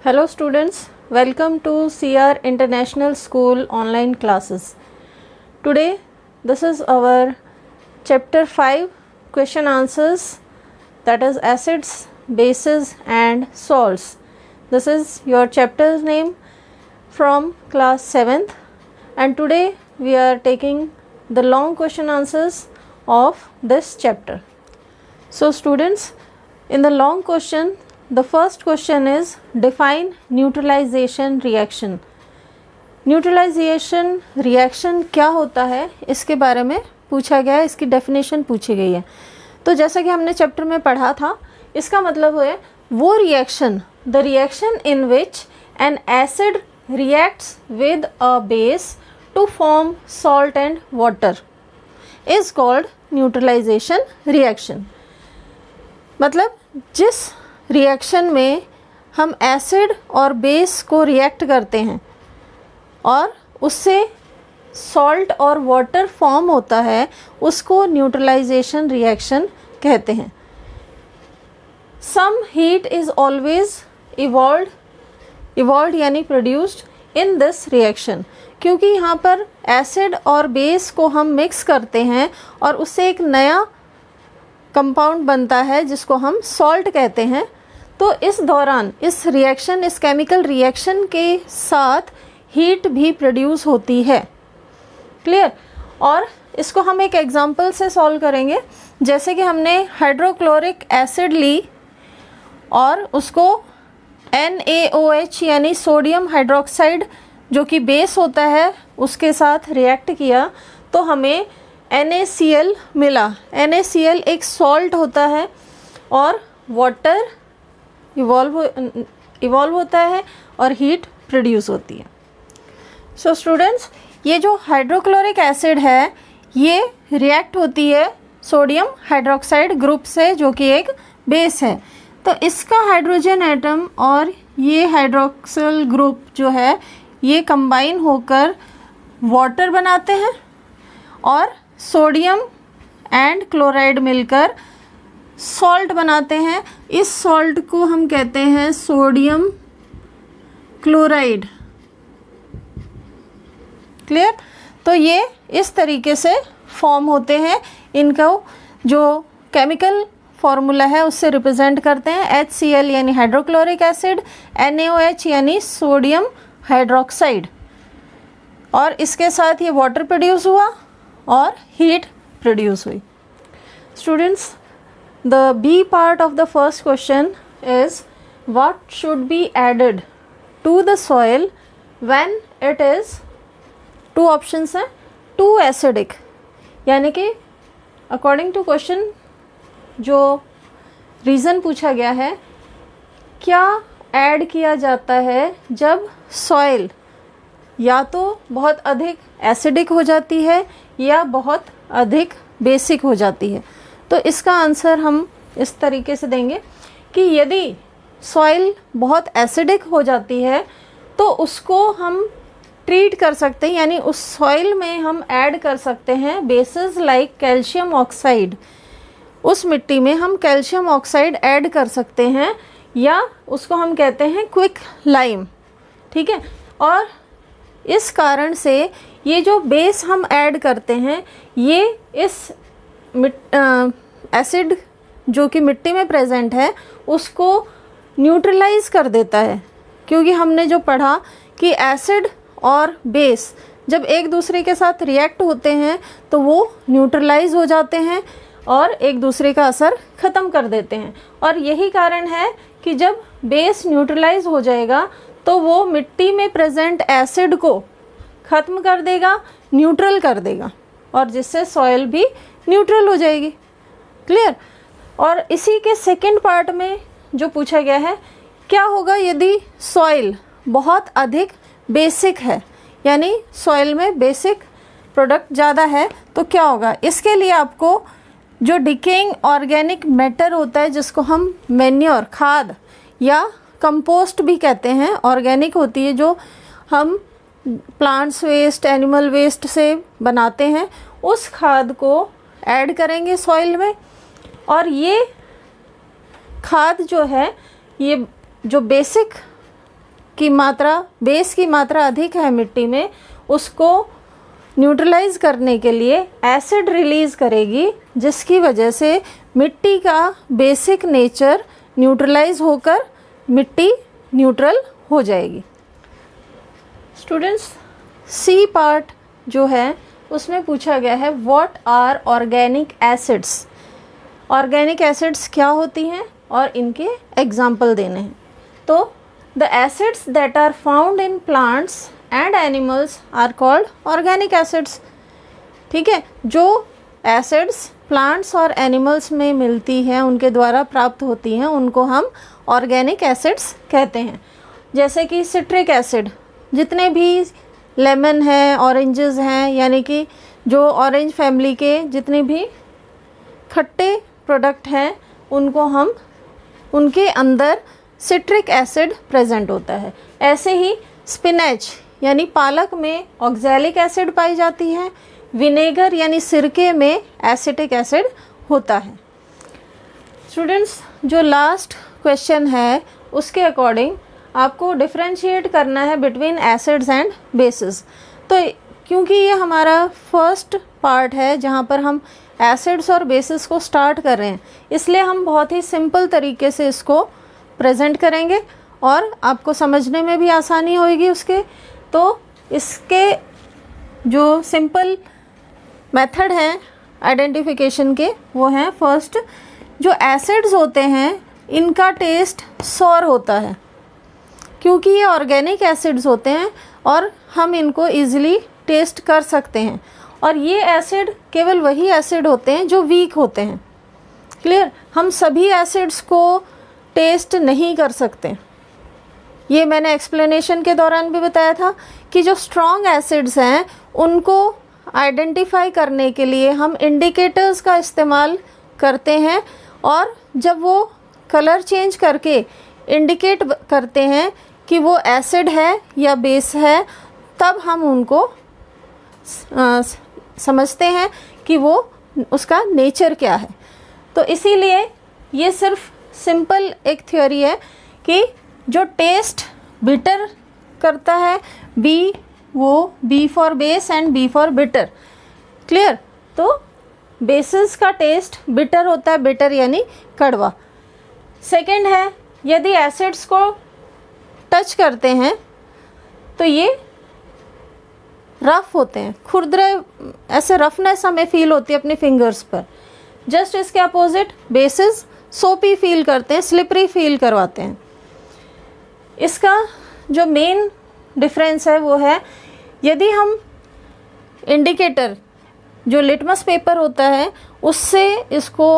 Hello students, welcome to CR International School online classes. Today this is our chapter 5 question answers, that is acids, bases and salts. This is your chapter's name from class 7th, and today we are taking the long question answers of this chapter. So students, in the long question, the first question is define neutralization reaction. Neutralization reaction क्या होता है इसके बारे में पूछा गया है, इसकी डेफिनेशन पूछी गई है. तो जैसा कि हमने चैप्टर में पढ़ा था, इसका मतलब है वो reaction, the reaction in which an acid reacts with a base to form salt and water is called neutralization reaction. मतलब जिस रिएक्शन में हम एसिड और बेस को रिएक्ट करते हैं और उससे सॉल्ट और वाटर फॉर्म होता है, उसको न्यूट्रलाइजेशन रिएक्शन कहते हैं. Some heat is always evolved यानी प्रोड्यूस्ड इन दिस रिएक्शन. क्योंकि यहाँ पर एसिड और बेस को हम मिक्स करते हैं और उससे एक नया कंपाउंड बनता है जिसको हम सॉल्ट कहते हैं. तो इस दौरान इस रिएक्शन, इस केमिकल रिएक्शन के साथ हीट भी प्रोड्यूस होती है. क्लियर? और इसको हम एक एग्जांपल से सॉल्व करेंगे. जैसे कि हमने हाइड्रोक्लोरिक एसिड ली और उसको NaOH यानी सोडियम हाइड्रोक्साइड जो कि बेस होता है उसके साथ रिएक्ट किया, तो हमें NaCl मिला. NaCl एक सॉल्ट होता है और वाटर इवॉल्व होता है और हीट प्रोड्यूस होती है. सो स्टूडेंट्स, ये जो हाइड्रोक्लोरिक एसिड है ये रिएक्ट होती है सोडियम हाइड्रोक्साइड ग्रुप से जो कि एक बेस है. तो इसका हाइड्रोजन एटम और ये हाइड्रोक्सिल ग्रुप जो है ये कंबाइन होकर वाटर बनाते हैं और सोडियम एंड क्लोराइड मिलकर सॉल्ट बनाते हैं. इस सॉल्ट को हम कहते हैं सोडियम क्लोराइड. क्लियर? तो ये इस तरीके से फॉर्म होते हैं. इनको जो केमिकल फॉर्मूला है उससे रिप्रेजेंट करते हैं. HCl यानी हाइड्रोक्लोरिक एसिड, NaOH यानी सोडियम हाइड्रोक्साइड, और इसके साथ ये वाटर प्रोड्यूस हुआ और हीट प्रोड्यूस हुई. Students, the B part of the first question is what should be added to the soil when it is, two options हैं, too acidic. यानी कि according to question जो रीज़न पूछा गया है, क्या ऐड किया जाता है जब सॉइल या तो बहुत अधिक एसिडिक हो जाती है या बहुत अधिक बेसिक हो जाती है. तो इसका आंसर हम इस तरीके से देंगे कि यदि सॉइल बहुत एसिडिक हो जाती है तो उसको हम ट्रीट कर सकते हैं, यानी उस सॉइल में हम ऐड कर सकते हैं बेसिस लाइक कैल्शियम ऑक्साइड. उस मिट्टी में हम कैल्शियम ऑक्साइड ऐड कर सकते हैं या उसको हम कहते हैं क्विक लाइम. ठीक है? और इस कारण से ये जो बेस हम ऐड करते हैं ये इस एसिड जो कि मिट्टी में प्रेजेंट है उसको न्यूट्रलाइज कर देता है. क्योंकि हमने जो पढ़ा कि एसिड और बेस जब एक दूसरे के साथ रिएक्ट होते हैं तो वो न्यूट्रलाइज हो जाते हैं और एक दूसरे का असर ख़त्म कर देते हैं. और यही कारण है कि जब बेस न्यूट्रलाइज हो जाएगा तो वो मिट्टी में प्रेजेंट एसिड को ख़त्म कर देगा, न्यूट्रल कर देगा, और जिससे सॉइल भी न्यूट्रल हो जाएगी. क्लियर? और इसी के सेकंड पार्ट में जो पूछा गया है, क्या होगा यदि सॉइल बहुत अधिक बेसिक है, यानी सॉइल में बेसिक प्रोडक्ट ज़्यादा है, तो क्या होगा. इसके लिए आपको जो डिकेइंग ऑर्गेनिक मैटर होता है जिसको हम मैन्योर, खाद या कंपोस्ट भी कहते हैं, ऑर्गेनिक होती है जो हम प्लांट्स वेस्ट, एनिमल वेस्ट से बनाते हैं, उस खाद को ऐड करेंगे सॉइल में. और ये खाद जो है, ये जो बेसिक की मात्रा, बेस की मात्रा अधिक है मिट्टी में, उसको न्यूट्रलाइज करने के लिए एसिड रिलीज़ करेगी, जिसकी वजह से मिट्टी का बेसिक नेचर न्यूट्रलाइज होकर मिट्टी न्यूट्रल हो जाएगी। स्टूडेंट्स, सी पार्ट जो है उसमें पूछा गया है what are organic acids. Organic acids क्या होती हैं और इनके एग्जाम्पल देने हैं। तो the acids that are found in plants and animals are called organic acids. ठीक है, जो एसिड्स प्लांट्स और एनिमल्स में मिलती हैं, उनके द्वारा प्राप्त होती हैं, उनको हम ऑर्गेनिक एसिड्स कहते हैं। जैसे कि सिट्रिक एसिड, जितने भी लेमन हैं, ऑरेंजेस हैं, यानी कि जो ऑरेंज फैमिली के जितने भी खट्टे प्रोडक्ट हैं, उनको हम, उनके अंदर सिट्रिक एसिड प्रेजेंट होता है। ऐसे ही स्पिनच यानी पालक में ऑक्सैलिक एसिड पाई जाती है। विनेगर यानी सिरके में एसिटिक एसिड होता है। स्टूडेंट्स, जो लास्ट क्वेश्चन है उसके अकॉर्डिंग आपको डिफरेंशिएट करना है बिटवीन एसिड्स एंड बेसिस। तो क्योंकि ये हमारा फर्स्ट पार्ट है जहाँ पर हम एसिड्स और बेसिस को स्टार्ट कर रहे हैं, इसलिए हम बहुत ही सिंपल तरीके से इसको प्रेजेंट करेंगे और आपको समझने में भी आसानी होगी उसके। तो इसके जो सिंपल मेथड हैं आइडेंटिफिकेशन के, वो हैं फर्स्ट, जो एसिड्स होते हैं इनका टेस्ट सॉर होता है, क्योंकि ये ऑर्गेनिक एसिड्स होते हैं और हम इनको इजीली टेस्ट कर सकते हैं। और ये एसिड केवल वही एसिड होते हैं जो वीक होते हैं। क्लियर, हम सभी एसिड्स को टेस्ट नहीं कर सकते। ये मैंने एक्सप्लेनेशन के दौरान भी बताया था कि जो स्ट्रॉन्ग एसिड्स हैं उनको आइडेंटिफाई करने के लिए हम इंडिकेटर्स का इस्तेमाल करते हैं, और जब वो कलर चेंज करके इंडिकेट करते हैं कि वो एसिड है या बेस है, तब हम उनको समझते हैं कि वो उसका नेचर क्या है। तो इसीलिए ये सिर्फ सिंपल एक थ्योरी है कि जो टेस्ट बिटर करता है, B for base and B for bitter. Clear, तो बेसिस का टेस्ट बिटर होता है, बिटर यानी कड़वा। सेकंड है, यदि एसिड्स को टच करते हैं तो ये रफ होते हैं, खुरदरे, ऐसे रफनेस हमें फील होती है अपने फिंगर्स पर। जस्ट इसके अपोजिट बेसिस सोपी फील करते हैं, स्लिपरी फील करवाते हैं। इसका जो मेन डिफरेंस है वो है, यदि हम इंडिकेटर जो लिटमस पेपर होता है उससे इसको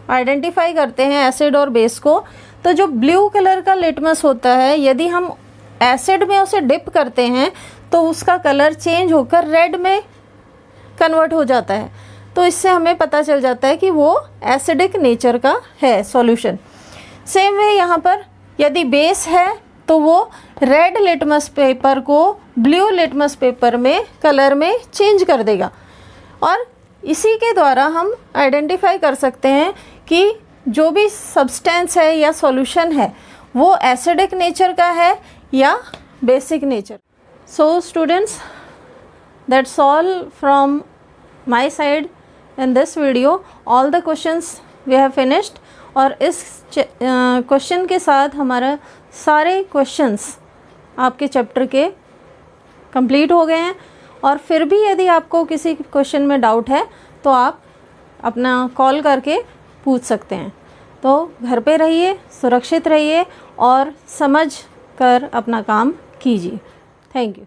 आइडेंटिफाई करते हैं एसिड और बेस को, तो जो ब्लू कलर का लिटमस होता है, यदि हम एसिड में उसे डिप करते हैं तो उसका कलर चेंज होकर रेड में कन्वर्ट हो जाता है। तो इससे हमें पता चल जाता है कि वो एसिडिक नेचर का है सॉल्यूशन। सेम वे यहाँ पर यदि बेस है तो वो रेड लिटमस पेपर को ब्लू लिटमस पेपर में कलर में चेंज कर देगा, और इसी के द्वारा हम आइडेंटिफाई कर सकते हैं कि जो भी सब्सटेंस है या सॉल्यूशन है वो एसिडिक नेचर का है या basic nature. So students, that's all from my side in this video. All the questions we have finished, और इस क्वेश्चन के साथ हमारा सारे क्वेश्चंस आपके चैप्टर के कंप्लीट हो गए हैं। और फिर भी यदि आपको किसी क्वेश्चन में डाउट है तो आप अपना कॉल करके पूछ सकते हैं। तो घर पे रहिए, सुरक्षित रहिए और समझ कर अपना काम कीजिए। Thank you.